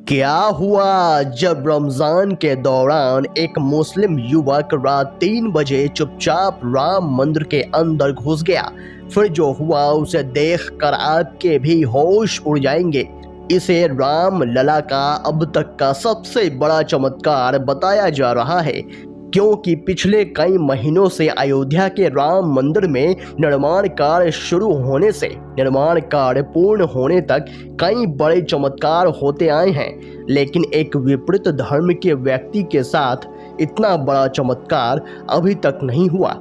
क्या हुआ जब रमजान के दौरान एक मुस्लिम युवक रात 3 बजे चुपचाप राम मंदिर के अंदर घुस गया। फिर जो हुआ उसे देखकर आपके भी होश उड़ जाएंगे। इसे राम लला का अब तक का सबसे बड़ा चमत्कार बताया जा रहा है, क्योंकि पिछले कई महीनों से अयोध्या के राम मंदिर में निर्माण कार्य शुरू होने से निर्माण कार्य पूर्ण होने तक कई बड़े चमत्कार होते आए हैं, लेकिन एक विपरीत धर्म के व्यक्ति के साथ इतना बड़ा चमत्कार अभी तक नहीं हुआ।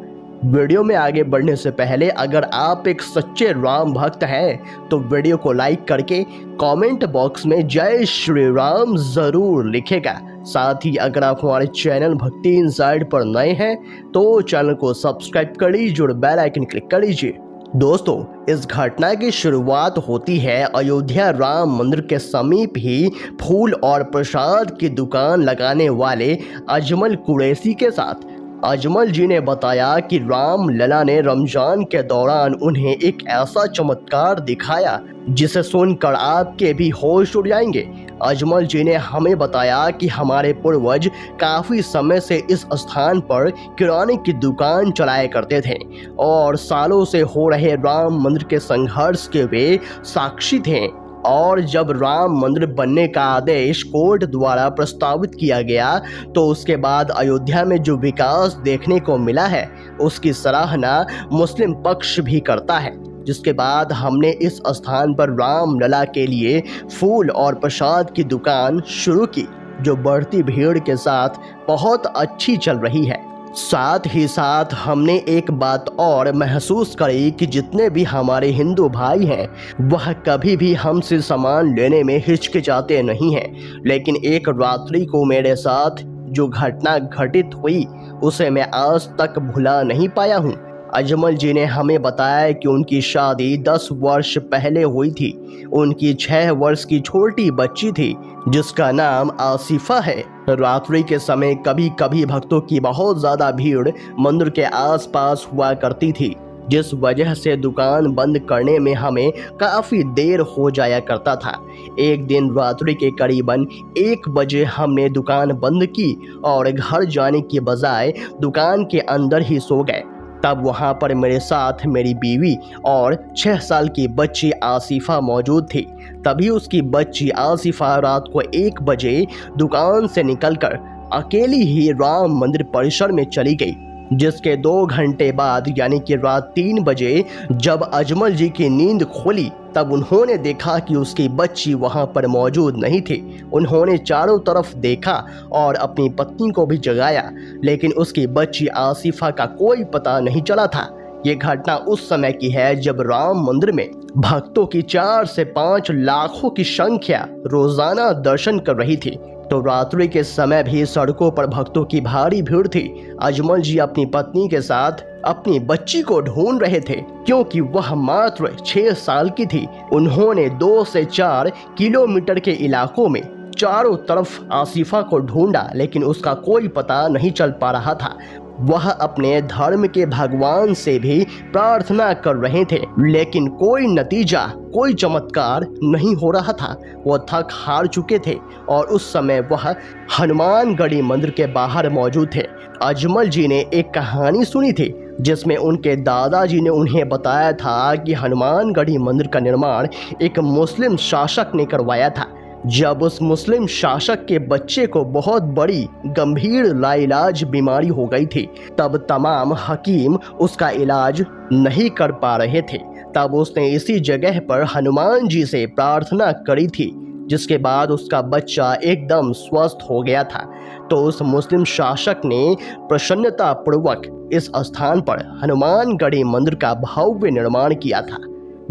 वीडियो में आगे बढ़ने से पहले अगर आप एक सच्चे राम भक्त हैं तो वीडियो को लाइक करके कमेंट बॉक्स में जय श्री राम जरूर लिखेगा। साथ ही अगर आप हमारे चैनल भक्ति इनसाइड पर नए हैं तो चैनल को सब्सक्राइब कर लीजिए और बेल आइकन क्लिक कर लीजिए। दोस्तों, इस घटना की शुरुआत होती है अयोध्या राम मंदिर के समीप ही फूल और प्रसाद की दुकान लगाने वाले अजमल कुरैशी के साथ। अजमल जी ने बताया कि राम लला ने रमजान के दौरान उन्हें एक ऐसा चमत्कार दिखाया जिसे सुनकर आपके भी होश उड़ जाएंगे। अजमल जी ने हमें बताया कि हमारे पूर्वज काफ़ी समय से इस स्थान पर किराने की दुकान चलाया करते थे और सालों से हो रहे राम मंदिर के संघर्ष के वे साक्षी थे। और जब राम मंदिर बनने का आदेश कोर्ट द्वारा प्रस्तावित किया गया तो उसके बाद अयोध्या में जो विकास देखने को मिला है उसकी सराहना मुस्लिम पक्ष भी करता है, जिसके बाद हमने इस स्थान पर राम लला के लिए फूल और प्रसाद की दुकान शुरू की, जो बढ़ती भीड़ के साथ बहुत अच्छी चल रही है। साथ ही साथ हमने एक बात और महसूस करी कि जितने भी हमारे हिंदू भाई हैं वह कभी भी हमसे सामान लेने में हिचकिचाते नहीं हैं, लेकिन एक रात्रि को मेरे साथ जो घटना घटित हुई उसे मैं आज तक भुला नहीं पाया हूँ। अजमल जी ने हमें बताया कि उनकी शादी 10 वर्ष पहले हुई थी। उनकी 6 वर्ष की छोटी बच्ची थी जिसका नाम आसिफा है। रात्रि के समय कभी कभी भक्तों की बहुत ज़्यादा भीड़ मंदिर के आसपास हुआ करती थी, जिस वजह से दुकान बंद करने में हमें काफ़ी देर हो जाया करता था। एक दिन रात्रि के करीबन 1 बजे हमने दुकान बंद की और घर जाने की बजाय दुकान के अंदर ही सो गए। तब वहाँ पर मेरे साथ मेरी बीवी और 6 साल की बच्ची आसिफा मौजूद थी। तभी उसकी बच्ची आसिफा रात को 1 बजे दुकान से निकलकर अकेली ही राम मंदिर परिसर में चली गई, जिसके 2 घंटे बाद यानी कि रात 3 बजे जब अजमल जी की नींद खुली तब उन्होंने देखा कि उसकी बच्ची वहां पर मौजूद नहीं थी। उन्होंने चारों तरफ देखा और अपनी पत्नी को भी जगाया, लेकिन उसकी बच्ची आसिफा का कोई पता नहीं चला था। ये घटना उस समय की है जब राम मंदिर में भक्तों की 4 से 5 लाखों की संख्या रोजाना दर्शन कर रही थी। तो रात्रि के समय भी सड़कों पर भक्तों की भारी भीड़ थी। अजमल जी अपनी पत्नी के साथ अपनी बच्ची को ढूंढ रहे थे, क्योंकि वह मात्र 6 साल की थी। उन्होंने 2 से 4 किलोमीटर के इलाकों में चारों तरफ आसिफा को ढूंढा, लेकिन उसका कोई पता नहीं चल पा रहा था। वह अपने धर्म के भगवान से भी प्रार्थना कर रहे थे, लेकिन कोई नतीजा, कोई चमत्कार नहीं हो रहा था। वो थक हार चुके थे और उस समय वह हनुमानगढ़ी मंदिर के बाहर मौजूद थे। अजमल जी ने एक कहानी सुनी थी जिसमें उनके दादाजी ने उन्हें बताया था कि हनुमानगढ़ी मंदिर का निर्माण एक मुस्लिम शासक ने करवाया था। जब उस मुस्लिम शासक के बच्चे को बहुत बड़ी गंभीर लाइलाज बीमारी हो गई थी, तब तमाम हकीम उसका इलाज नहीं कर पा रहे थे। तब उसने इसी जगह पर हनुमान जी से प्रार्थना करी थी, जिसके बाद उसका बच्चा एकदम स्वस्थ हो गया था। तो उस मुस्लिम शासक ने प्रसन्नतापूर्वक इस स्थान पर हनुमानगढ़ी मंदिर का भव्य निर्माण किया था।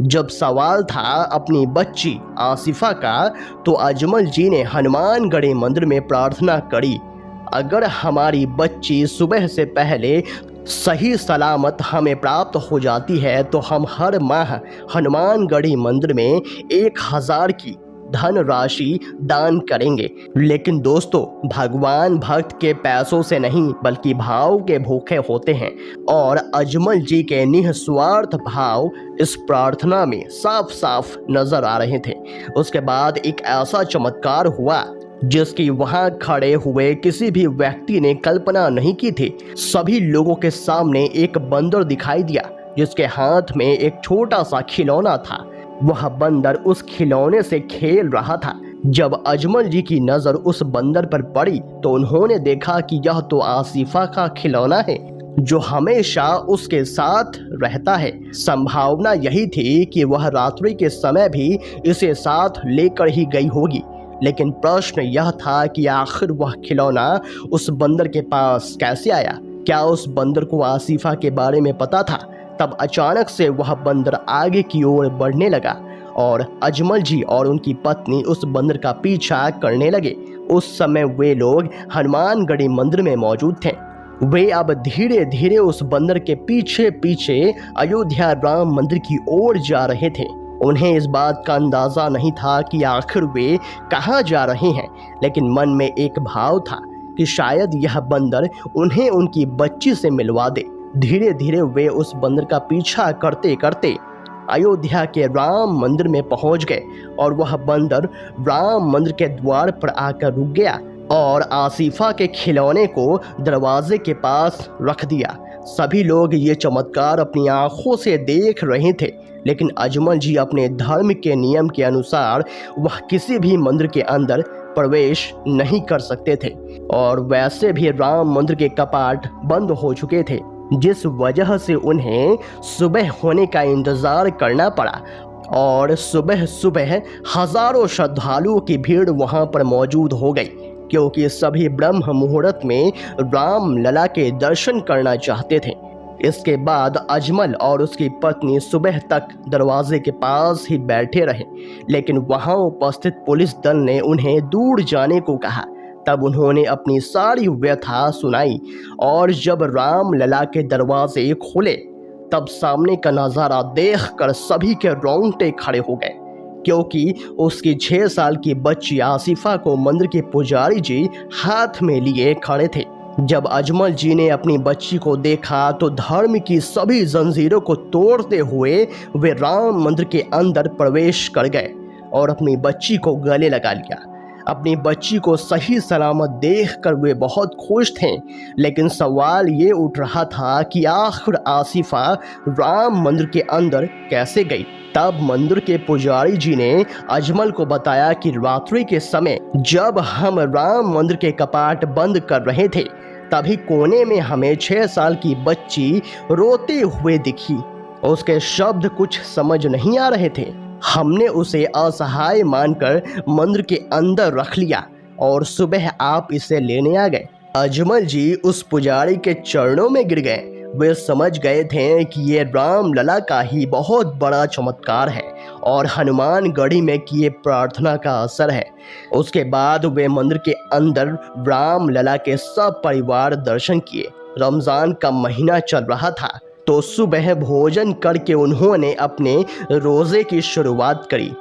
जब सवाल था अपनी बच्ची आसिफा का, तो अजमल जी ने हनुमानगढ़ी मंदिर में प्रार्थना करी, अगर हमारी बच्ची सुबह से पहले सही सलामत हमें प्राप्त हो जाती है तो हम हर माह हनुमानगढ़ी मंदिर में 1000 की धनराशि दान करेंगे। लेकिन दोस्तों, भगवान भक्त के पैसों से नहीं बल्कि भाव के भूखे होते हैं और अजमल जी के निस्वार्थ भाव इस प्रार्थना में साफ साफ नजर आ रहे थे। उसके बाद एक ऐसा चमत्कार हुआ जिसकी वहां खड़े हुए किसी भी व्यक्ति ने कल्पना नहीं की थी। सभी लोगों के सामने एक बंदर दिखाई दिया जिसके हाथ में एक छोटा सा खिलौना था। वह बंदर उस खिलौने से खेल रहा था। जब अजमल जी की नजर उस बंदर पर पड़ी तो उन्होंने देखा कि यह तो आसिफा का खिलौना है जो हमेशा उसके साथ रहता है। संभावना यही थी कि वह रात्रि के समय भी इसे साथ लेकर ही गई होगी। लेकिन प्रश्न यह था कि आखिर वह खिलौना उस बंदर के पास कैसे आया? क्या उस बंदर को आसिफा के बारे में पता था? तब अचानक से वह बंदर आगे की ओर बढ़ने लगा और अजमल जी और उनकी पत्नी उस बंदर का पीछा करने लगे। उस समय वे लोग हनुमानगढ़ी मंदिर में मौजूद थे। वे अब धीरे धीरे उस बंदर के पीछे पीछे अयोध्या राम मंदिर की ओर जा रहे थे। उन्हें इस बात का अंदाजा नहीं था कि आखिर वे कहाँ जा रहे हैं, लेकिन मन में एक भाव था कि शायद यह बंदर उन्हें उनकी बच्ची से मिलवा दे। धीरे धीरे वे उस बंदर का पीछा करते करते अयोध्या के राम मंदिर में पहुंच गए और वह बंदर राम मंदिर के द्वार पर आकर रुक गया और आसिफा के खिलौने को दरवाजे के पास रख दिया। सभी लोग ये चमत्कार अपनी आंखों से देख रहे थे, लेकिन अजमल जी अपने धर्म के नियम के अनुसार वह किसी भी मंदिर के अंदर प्रवेश नहीं कर सकते थे और वैसे भी राम मंदिर के कपाट बंद हो चुके थे, जिस वजह से उन्हें सुबह होने का इंतजार करना पड़ा। और सुबह सुबह हजारों श्रद्धालुओं की भीड़ वहां पर मौजूद हो गई, क्योंकि सभी ब्रह्म मुहूर्त में राम लला के दर्शन करना चाहते थे। इसके बाद अजमल और उसकी पत्नी सुबह तक दरवाजे के पास ही बैठे रहे, लेकिन वहां उपस्थित पुलिस दल ने उन्हें दूर जाने को कहा। तब उन्होंने अपनी सारी व्यथा सुनाई और जब राम लला के दरवाजे खुले तब सामने का नज़ारा देखकर सभी के रोंगटे खड़े हो गए, क्योंकि उसकी 6 साल की बच्ची आसिफा को मंदिर के पुजारी जी हाथ में लिए खड़े थे। जब अजमल जी ने अपनी बच्ची को देखा तो धर्म की सभी जंजीरों को तोड़ते हुए वे राम मंदिर के अंदर प्रवेश कर गए और अपनी बच्ची को गले लगा लिया। अपनी बच्ची को सही सलामत देखकर वे बहुत खुश थे, लेकिन सवाल ये उठ रहा था कि आखिर आसिफा राम मंदिर के अंदर कैसे गई। तब मंदिर के पुजारी जी ने अजमल को बताया कि रात्रि के समय जब हम राम मंदिर के कपाट बंद कर रहे थे तभी कोने में हमें 6 साल की बच्ची रोते हुए दिखी। उसके शब्द कुछ समझ नहीं आ रहे थे। हमने उसे असहाय मानकर मंदिर के अंदर रख लिया और सुबह आप इसे लेने आ गए। अजमल जी उस पुजारी के चरणों में गिर गए। वे समझ गए थे कि ये राम लला का ही बहुत बड़ा चमत्कार है और हनुमानगढ़ी में किए प्रार्थना का असर है। उसके बाद वे मंदिर के अंदर राम लला के सब परिवार दर्शन किए। रमजान का महीना चल रहा था तो सुबह भोजन करके उन्होंने अपने रोज़े की शुरुआत करी।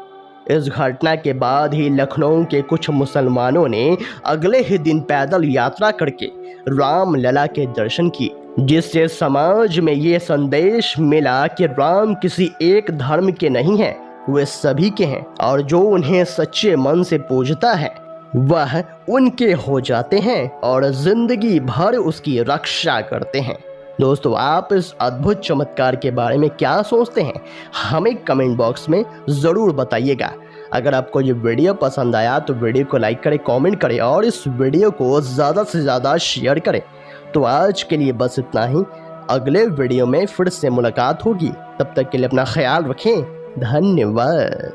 इस घटना के बाद ही लखनऊ के कुछ मुसलमानों ने अगले ही दिन पैदल यात्रा करके राम लला के दर्शन किए, जिससे समाज में ये संदेश मिला कि राम किसी एक धर्म के नहीं हैं, वे सभी के हैं और जो उन्हें सच्चे मन से पूजता है वह उनके हो जाते हैं और जिंदगी भर उसकी रक्षा करते हैं। दोस्तों, आप इस अद्भुत चमत्कार के बारे में क्या सोचते हैं? हमें कमेंट बॉक्स में ज़रूर बताइएगा। अगर आपको ये वीडियो पसंद आया तो वीडियो को लाइक करें, कमेंट करें और इस वीडियो को ज़्यादा से ज़्यादा शेयर करें। तो आज के लिए बस इतना ही। अगले वीडियो में फिर से मुलाकात होगी। तब तक के लिए अपना ख्याल रखें। धन्यवाद।